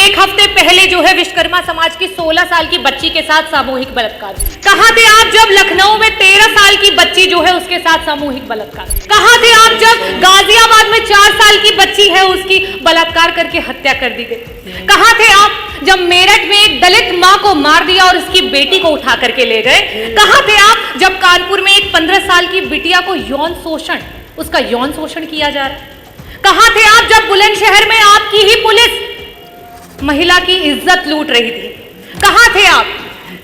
एक हफ्ते पहले जो है विश्वकर्मा समाज की 16 साल की बच्ची के साथ सामूहिक बलात्कार। कहां थे आप जब लखनऊ में 13 साल की बच्ची जो है उसके साथ सामूहिक बलात्कार? कहां थे आप जब गाजियाबाद में 4 साल की बच्ची है उसकी बलात्कार करके हत्या कर दी गई? कहां थे आप जब मेरठ में एक दलित मां को मार दिया और उसकी बेटी को उठा करके ले गए? कहां थे आप जब कानपुर में एक 15 साल की बिटिया को उसका यौन शोषण किया जा रहा है? कहां थे आप जब बुलंदशहर में आपकी ही पुलिस महिला की इज्जत लूट रही थी? कहां थे आप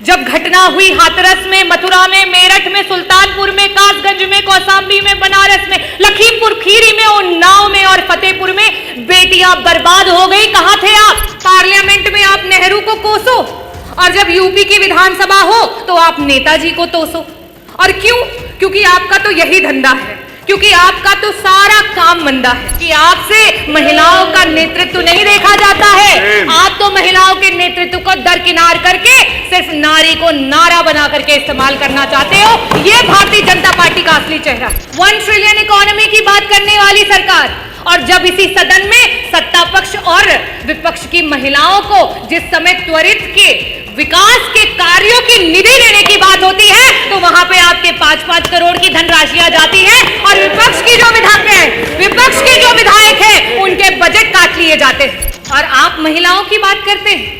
जब घटना हुई हाथरस में, मथुरा में, मेरठ में, सुल्तानपुर में, कासगंज में, कौशाम्बी में, बनारस में, लखीमपुर खीरी में, उन्नाव में और फतेहपुर में बेटियां बर्बाद हो गई? कहां थे आप? पार्लियामेंट में आप नेहरू को कोसो और जब यूपी की विधानसभा हो तो आप नेताजी को तोसो। और क्यों? क्योंकि आपका तो यही धंधा है, क्योंकि आपका तो सारा काम मंदा है कि आपसे महिलाओं का नेतृत्व नहीं देखा जाता है। आप तो महिलाओं के नेतृत्व को दरकिनार करके सिर्फ नारी को नारा बना करके इस्तेमाल करना चाहते हो। ये भारतीय जनता पार्टी का असली चेहरा। 1 ट्रिलियन इकोनॉमी की बात करने वाली सरकार, और जब इसी सदन में सत्ता पक्ष और विपक्ष की महिलाओं को जिस समय त्वरित के विकास के कार्यों की निधि लेने की बात होती है तो वहां पे आपके 5-5 करोड़ की धनराशियां जाती है और विपक्ष के जो विधायक हैं उनके बजट काट लिए जाते हैं। और आप महिलाओं की बात करते हैं।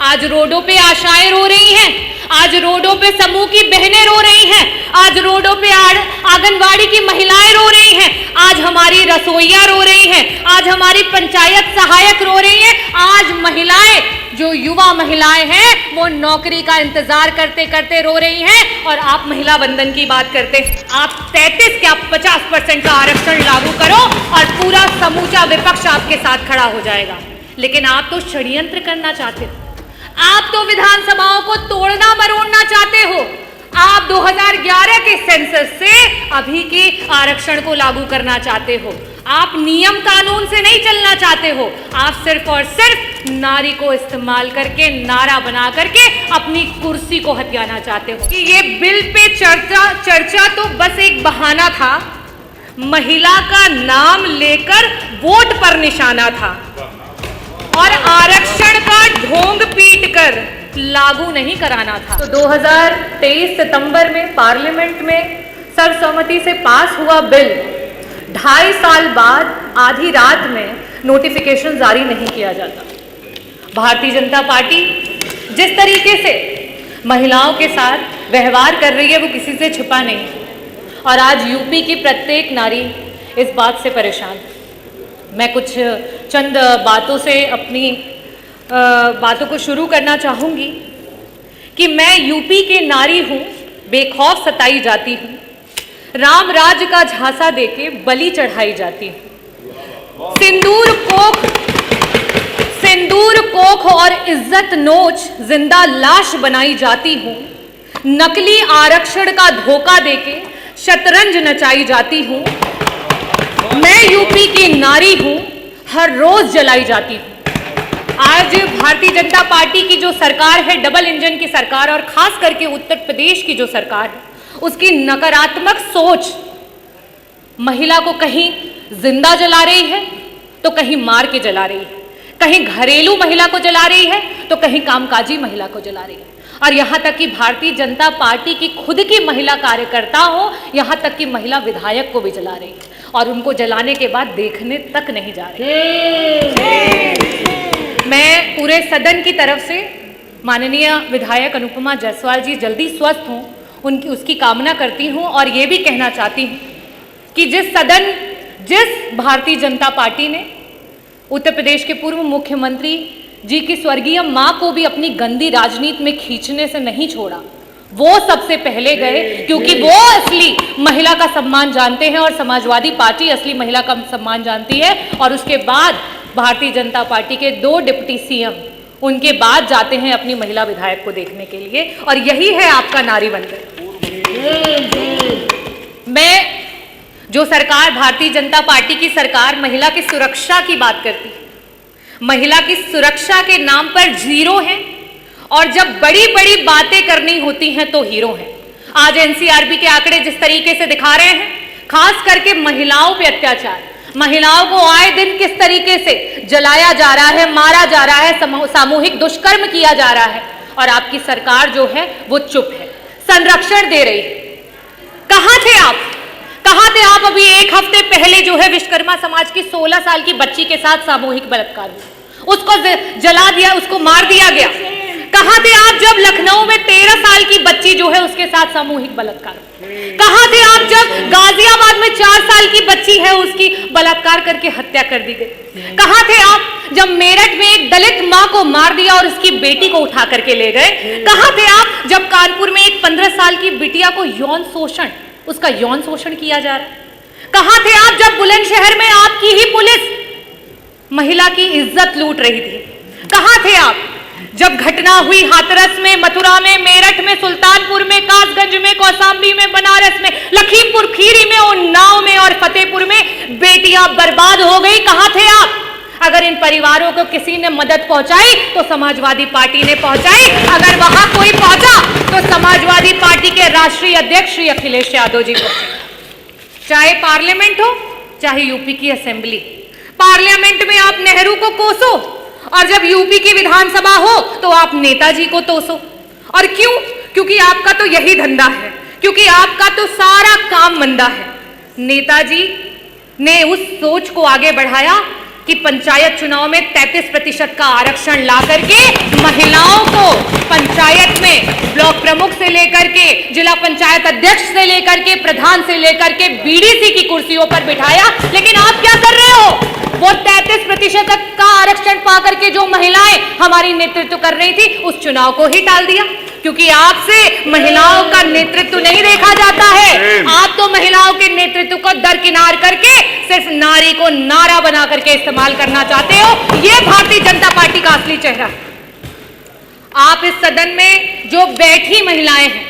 आज रोडों पे आशाएं रो रही हैं, आज रोडों पे समूह की बहनें रो रही हैं, आज रोडों पे आंगनवाड़ी की महिलाएं रो रही हैं, आज हमारी रसोइयां रो रही हैं, आज हमारी पंचायत सहायक रो रही हैं, आज महिलाएं जो युवा महिलाएं हैं वो नौकरी का इंतजार करते करते रो रही हैं। और आप महिला वंदन की बात करते हैं। आप 33 क्या 50% का आरक्षण लागू करो और पूरा समूचा विपक्ष आपके साथ खड़ा हो जाएगा। लेकिन आप तो षड्यंत्र करना चाहते हो, आप तो विधानसभाओं को तोड़ना मरोड़ना चाहते हो। आप 2011 के सेंसस से अभी के आरक्षण को लागू करना चाहते हो। आप नियम कानून से नहीं चलना चाहते हो, आप सिर्फ और सिर्फ नारी को इस्तेमाल करके नारा बना करके अपनी कुर्सी को हथियाना चाहते हो। कि ये बिल पे चर्चा तो बस एक बहाना था, महिला का नाम लेकर वोट पर निशाना था और आरक्षण का ढोंग पीटकर लागू नहीं कराना था। तो 2023 सितंबर में पार्लियामेंट में सर्वसम्मति से पास हुआ बिल 2.5 साल बाद आधी रात में नोटिफिकेशन जारी नहीं किया जाता। भारतीय जनता पार्टी जिस तरीके से महिलाओं के साथ व्यवहार कर रही है वो किसी से छिपा नहीं, और आज यूपी की प्रत्येक नारी इस बात से परेशान। मैं कुछ चंद बातों से अपनी बातों को शुरू करना चाहूँगी कि मैं यूपी के नारी हूँ, बेखौफ सताई जाती हूँ, राम राज्य का झांसा देके बलि चढ़ाई जाती हूँ, सिंदूर कोख और इज्जत नोच जिंदा लाश बनाई जाती हूँ, नकली आरक्षण का धोखा देके शतरंज नचाई जाती हूँ। मैं यूपी की नारी हूँ, हर रोज जलाई जाती हूँ। आज भारतीय जनता पार्टी की जो सरकार है, डबल इंजन की सरकार, और खास करके उत्तर प्रदेश की जो सरकार है, उसकी नकारात्मक सोच महिला को कहीं जिंदा जला रही है तो कहीं मार के जला रही है, कहीं घरेलू महिला को जला रही है तो कहीं कामकाजी महिला को जला रही है, और यहाँ तक कि भारतीय जनता पार्टी की खुद की महिला कार्यकर्ता हो, यहाँ तक कि महिला विधायक को भी जला रही है और उनको जलाने के बाद देखने तक नहीं जा रही। मैं पूरे सदन की तरफ से माननीय विधायक अनुपमा जायसवाल जी जल्दी स्वस्थ हों उसकी कामना करती हूं, और ये भी कहना चाहती हूं कि जिस भारतीय जनता पार्टी ने उत्तर प्रदेश के पूर्व मुख्यमंत्री जी की स्वर्गीय मां को भी अपनी गंदी राजनीति में खींचने से नहीं छोड़ा, वो सबसे पहले गए, क्योंकि वो असली महिला का सम्मान जानते हैं और समाजवादी पार्टी असली महिला का सम्मान जानती है। और उसके बाद भारतीय जनता पार्टी के 2 डिप्टी सीएम उनके बाद जाते हैं अपनी महिला विधायक को देखने के लिए, और यही है आपका नारी वंदन। मैं जो सरकार, भारतीय जनता पार्टी की सरकार महिला की सुरक्षा की बात करती है, महिला की सुरक्षा के नाम पर जीरो है, और जब बड़ी बड़ी बातें करनी होती हैं तो हीरो हैं। आज एनसीआरबी के आंकड़े जिस तरीके से दिखा रहे हैं, खास करके महिलाओं पे अत्याचार, महिलाओं को आए दिन किस तरीके से जलाया जा रहा है, मारा जा रहा है, सामूहिक दुष्कर्म किया जा रहा है और आपकी सरकार जो है वो चुप है, संरक्षण दे रही है। कहां थे आप? कहां थे आप? अभी एक हफ्ते पहले जो है विश्वकर्मा समाज की 16 साल की बच्ची के साथ सामूहिक बलात्कार हुआ, उसको जला दिया, उसको मार दिया गया। कहां थे आप जब लखनऊ में 13 साल की बच्ची जो है उसके साथ सामूहिक बलात्कार? कहां थे आप जब गाजियाबाद में 4 साल की बच्ची है उसकी बलात्कार करके हत्या कर दी गई? कहां थे आप जब मेरठ में एक दलित मां को मार दिया और उसकी बेटी को उठा करके ले गए? कहां थे आप जब कानपुर में एक 15 साल की बिटिया को उसका यौन शोषण किया जा रहा है? कहां थे आप जब बुलंदशहर में आपकी ही पुलिस महिला की इज्जत लूट रही थी? कहां थे आप जब घटना हुई हाथरस में, मथुरा में, मेरठ में, सुल्तानपुर में, कासगंज में, कौशाम्बी में, बनारस में, लखीमपुर खीरी में, उन्नाव में और फतेहपुर में बेटियां बर्बाद हो गई? कहां थे आप? अगर इन परिवारों को किसी ने मदद पहुंचाई तो समाजवादी पार्टी ने पहुंचाई, अगर वहां कोई पहुंचा तो समाजवादी पार्टी के राष्ट्रीय अध्यक्ष श्री अखिलेश यादव जी को। चाहे पार्लियामेंट हो, चाहे यूपी की असेंबली, पार्लियामेंट में आप नेहरू को कोसो और जब यूपी की विधानसभा हो तो आप नेताजी को तोसो। और क्यों? क्योंकि आपका तो यही धंधा है, क्योंकि आपका तो सारा काम मंदा है। नेताजी ने उस सोच को आगे बढ़ाया कि पंचायत चुनाव में 33% का आरक्षण ला करके महिलाओं को पंचायत में ब्लॉक प्रमुख से लेकर के जिला पंचायत अध्यक्ष से लेकर के प्रधान से लेकर के बीडीसी की कुर्सियों पर बिठाया। लेकिन आप क्या कर रहे हो? वो 33% का आरक्षण पाकर के जो महिलाएं हमारी नेतृत्व कर रही थी उस चुनाव को ही टाल दिया, क्योंकि आपसे महिलाओं का नेतृत्व नहीं देखा जाता है। आप तो महिलाओं के नेतृत्व को दरकिनार करके सिर्फ नारी को नारा बना करके इस्तेमाल करना चाहते हो। ये भारतीय जनता पार्टी का असली चेहरा है। आप इस सदन में जो बैठी महिलाएं हैं,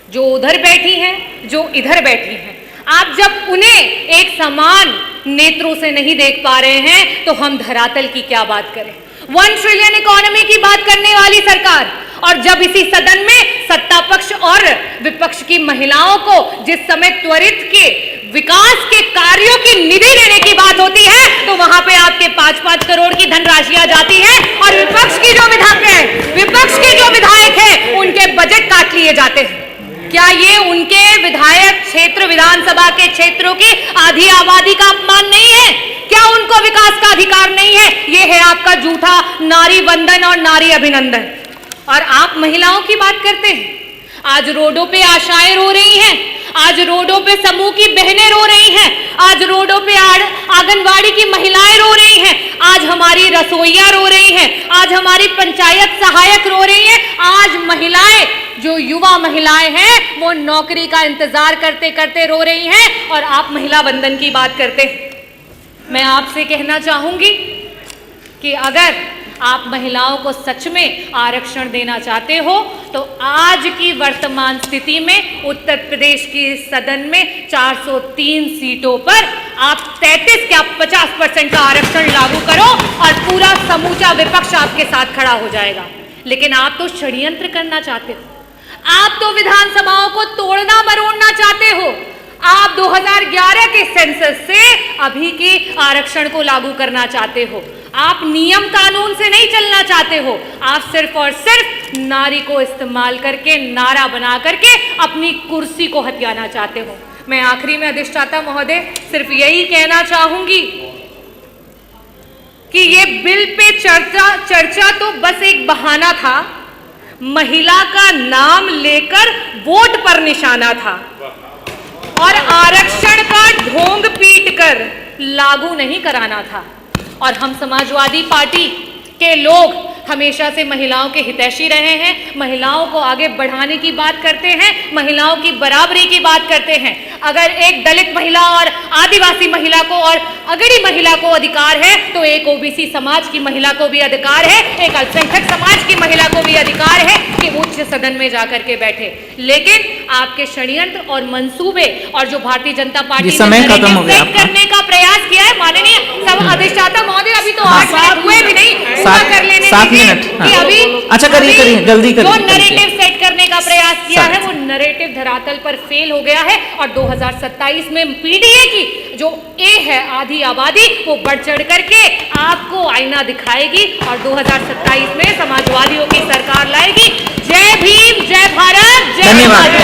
जो उधर बैठी हैं, जो इधर बैठी हैं, आप जब उन्हें एक समान नेत्रों से नहीं देख पा रहे हैं तो हम धरातल की क्या बात करें? 1 ट्रिलियन इकोनॉमी की बात करने वाली सरकार, और जब इसी सदन में सत्ता पक्ष और विपक्ष की महिलाओं को जिस समय त्वरित के विकास के कार्यों की निधि देने की बात होती है तो वहां पे आपके 5-5 करोड़ की धनराशियां जाती है और विपक्ष के जो विधायक हैं उनके बजट काट लिए जाते हैं। क्या ये उनके विधायक क्षेत्र, विधानसभा के क्षेत्रों की आधी आबादी का अपमान नहीं है? क्या उनको विकास का अधिकार नहीं है? ये है आपका झूठा नारी वंदन और नारी अभिनंदन। और आप महिलाओं की बात करते हैं। आज रोडों पे आशाएं रो रही हैं, आज रोडों पे समूह की बहनें रो रही हैं, आज रोडों पे आंगनवाड़ी की महिलाएं रो रही हैं, आज हमारी रसोइया रो रही हैं, आज हमारी पंचायत सहायक रो रही हैं, आज महिलाएं, जो युवा महिलाएं हैं वो नौकरी का इंतजार करते करते रो रही हैं और आप महिला वंदन की बात करते हैं। मैं आपसे कहना चाहूंगी कि अगर आप महिलाओं को सच में आरक्षण देना चाहते हो तो आज की वर्तमान स्थिति में उत्तर प्रदेश की सदन में 403 सीटों पर आप 33 क्या 50% का आरक्षण लागू करो और पूरा समूचा विपक्ष आपके साथ खड़ा हो जाएगा। लेकिन आप तो षड्यंत्र करना चाहते हो, आप तो विधानसभाओं को तोड़ना मरोड़ना चाहते हो। आप 2011 के सेंसस से अभी के आरक्षण को लागू करना चाहते हो। आप नियम कानून से नहीं चलना चाहते हो, आप सिर्फ और सिर्फ नारी को इस्तेमाल करके, नारा बना करके अपनी कुर्सी को हथियाना चाहते हो। मैं आखिरी में अधिष्ठाता महोदय सिर्फ यही कहना चाहूंगी कि ये बिल पे चर्चा तो बस एक बहाना था, महिला का नाम लेकर वोट पर निशाना था और आरक्षण का ढोंग पीटकर लागू नहीं कराना था। और हम समाजवादी पार्टी के लोग हमेशा से महिलाओं के हितैषी रहे हैं, महिलाओं को आगे बढ़ाने की बात करते हैं, महिलाओं की बराबरी की बात करते हैं। अगर एक दलित महिला और आदिवासी महिला को और अगड़ी महिला को अधिकार है तो एक ओबीसी समाज की महिला को भी अधिकार है, एक अल्पसंख्यक समाज की महिला को भी अधिकार है कि उच्च सदन में जाकर के बैठे। लेकिन आपके षड्यंत्र और मंसूबे और जो भारतीय जनता पार्टी ने सेट करने का प्रयास किया है, माननीय सब अधिष्ठाता महोदय, अभी तो 8 मिनट हुए भी नहीं, पूरा कर लेने कि अभी अच्छा करिए जल्दी करिए। जो नैरेटिव सेट करने का प्रयास किया है वो नरेटिव धरातल पर फेल हो गया है और 2027 में पीडीए की जो ए है आधी आबादी वो बढ़ चढ़ करके आपको आईना दिखाएगी और 2027 में समाजवादियों की सरकार लाएगी। जय भीम, जय भारत, जय धन्यवाद।